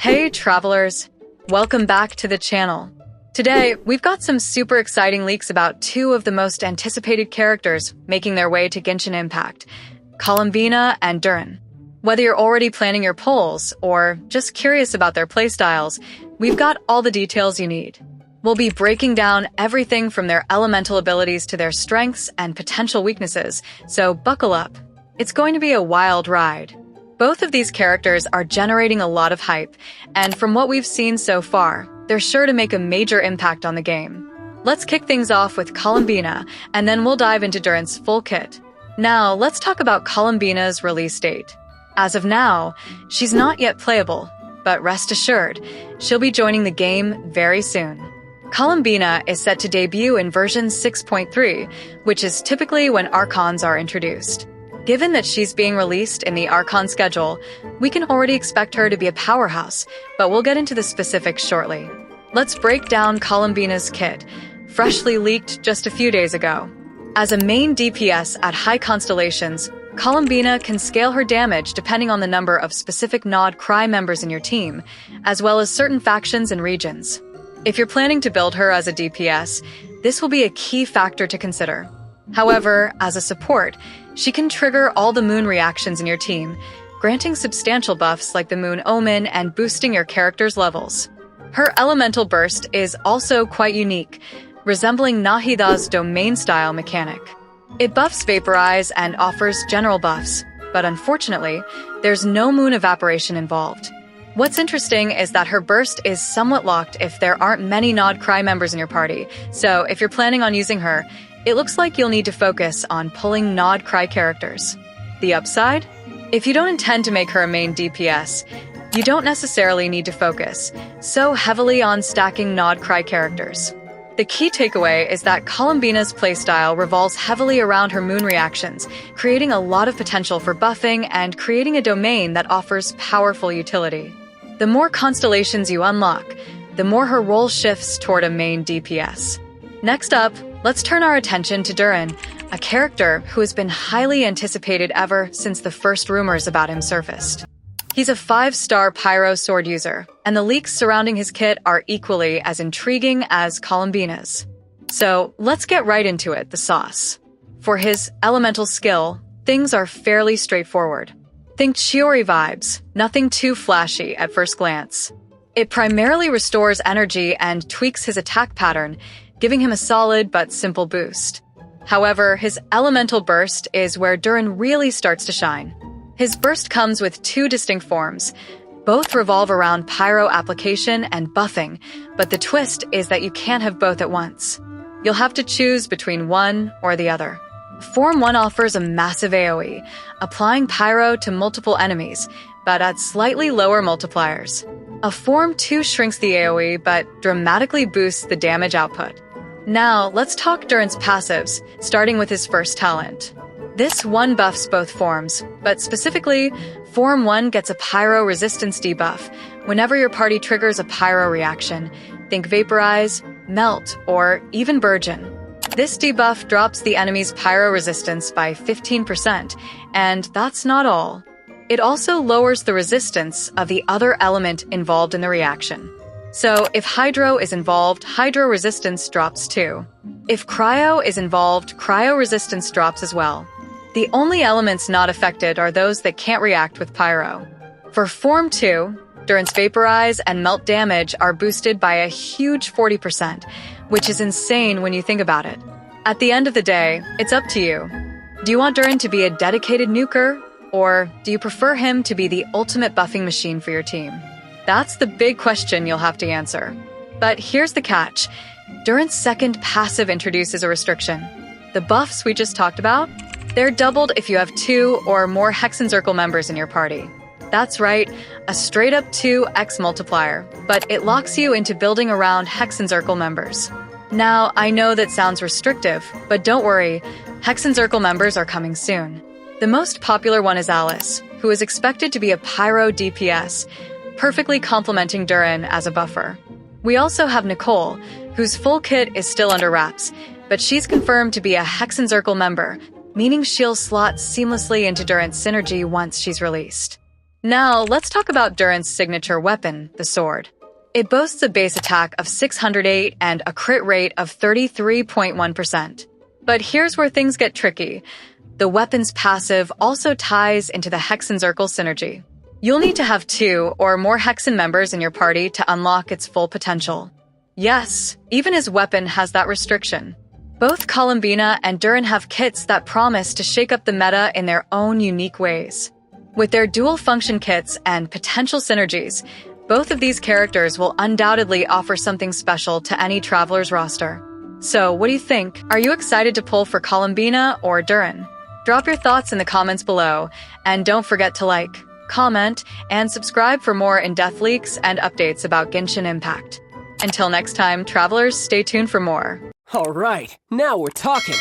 Hey travelers, welcome back to the channel. Today, we've got some super exciting leaks about two of the most anticipated characters making their way to Genshin Impact, Colombina and Durin. Whether you're already planning your polls or just curious about their playstyles, we've got all the details you need. We'll be breaking down everything from their elemental abilities to their strengths and potential weaknesses, so buckle up. It's going to be a wild ride. Both of these characters are generating a lot of hype, and from what we've seen so far, they're sure to make a major impact on the game. Let's kick things off with Colombina, and then we'll dive into Durin's full kit. Now, let's talk about Colombina's release date. As of now, she's not yet playable, but rest assured, she'll be joining the game very soon. Colombina is set to debut in version 6.3, which is typically when Archons are introduced. Given that she's being released in the Archon schedule, we can already expect her to be a powerhouse, but we'll get into the specifics shortly. Let's break down Colombina's kit, freshly leaked just a few days ago. As a main DPS at high constellations, Colombina can scale her damage depending on the number of specific Nod Krai members in your team, as well as certain factions and regions. If you're planning to build her as a DPS, this will be a key factor to consider. However, as a support, she can trigger all the moon reactions in your team, granting substantial buffs like the Moon Omen and boosting your character's levels. Her elemental burst is also quite unique, resembling Nahida's domain-style mechanic. It buffs Vaporize and offers general buffs, but unfortunately, there's no moon evaporation involved. What's interesting is that her burst is somewhat locked if there aren't many Nod Krai members in your party, so if you're planning on using her, it looks like you'll need to focus on pulling Nod Krai characters. The upside? If you don't intend to make her a main DPS, you don't necessarily need to focus so heavily on stacking Nod Krai characters. The key takeaway is that Colombina's playstyle revolves heavily around her moon reactions, creating a lot of potential for buffing and creating a domain that offers powerful utility. The more constellations you unlock, the more her role shifts toward a main DPS. Next up, let's turn our attention to Durin, a character who has been highly anticipated ever since the first rumors about him surfaced. He's a 5-star Pyro Sword user, and the leaks surrounding his kit are equally as intriguing as Colombina's. So let's get right into it, the sauce. For his elemental skill, things are fairly straightforward. Think Chiori vibes, nothing too flashy at first glance. It primarily restores energy and tweaks his attack pattern, giving him a solid but simple boost. However, his elemental burst is where Durin really starts to shine. His burst comes with two distinct forms. Both revolve around pyro application and buffing, but the twist is that you can't have both at once. You'll have to choose between one or the other. Form 1 offers a massive AoE, applying pyro to multiple enemies, but at slightly lower multipliers. A Form 2 shrinks the AoE, but dramatically boosts the damage output. Now, let's talk Durin's passives, starting with his first talent. This one buffs both forms, but specifically, Form 1 gets a pyro resistance debuff whenever your party triggers a pyro reaction. Think Vaporize, Melt, or even Burgeon. This debuff drops the enemy's pyro resistance by 15%, and that's not all. It also lowers the resistance of the other element involved in the reaction. So if Hydro is involved, Hydro resistance drops too. If Cryo is involved, Cryo resistance drops as well. The only elements not affected are those that can't react with Pyro. For Form 2, Durin's Vaporize and Melt damage are boosted by a huge 40%, which is insane when you think about it. At the end of the day, it's up to you. Do you want Durin to be a dedicated nuker, or do you prefer him to be the ultimate buffing machine for your team? That's the big question you'll have to answer. But here's the catch. Durin's second passive introduces a restriction. The buffs we just talked about, they're doubled if you have 2 or more Hexencircle members in your party. That's right, a straight-up 2x multiplier, but it locks you into building around Hexencircle members. Now, I know that sounds restrictive, but don't worry, Hexencircle members are coming soon. The most popular one is Alice, who is expected to be a Pyro DPS, perfectly complementing Durin as a buffer. We also have Nicole, whose full kit is still under wraps, but she's confirmed to be a Hexencircle member, meaning she'll slot seamlessly into Durin's synergy once she's released. Now, let's talk about Durin's signature weapon, the sword. It boasts a base attack of 608 and a crit rate of 33.1%. But here's where things get tricky. The weapon's passive also ties into the Hex and Zircle synergy. You'll need to have 2 or more Hexen members in your party to unlock its full potential. Yes, even his weapon has that restriction. Both Colombina and Durin have kits that promise to shake up the meta in their own unique ways. With their dual function kits and potential synergies, both of these characters will undoubtedly offer something special to any Traveler's roster. So, what do you think? Are you excited to pull for Colombina or Durin? Drop your thoughts in the comments below, and don't forget to like, comment, and subscribe for more in-depth leaks and updates about Genshin Impact. Until next time, Travelers, stay tuned for more. All right, now we're talking.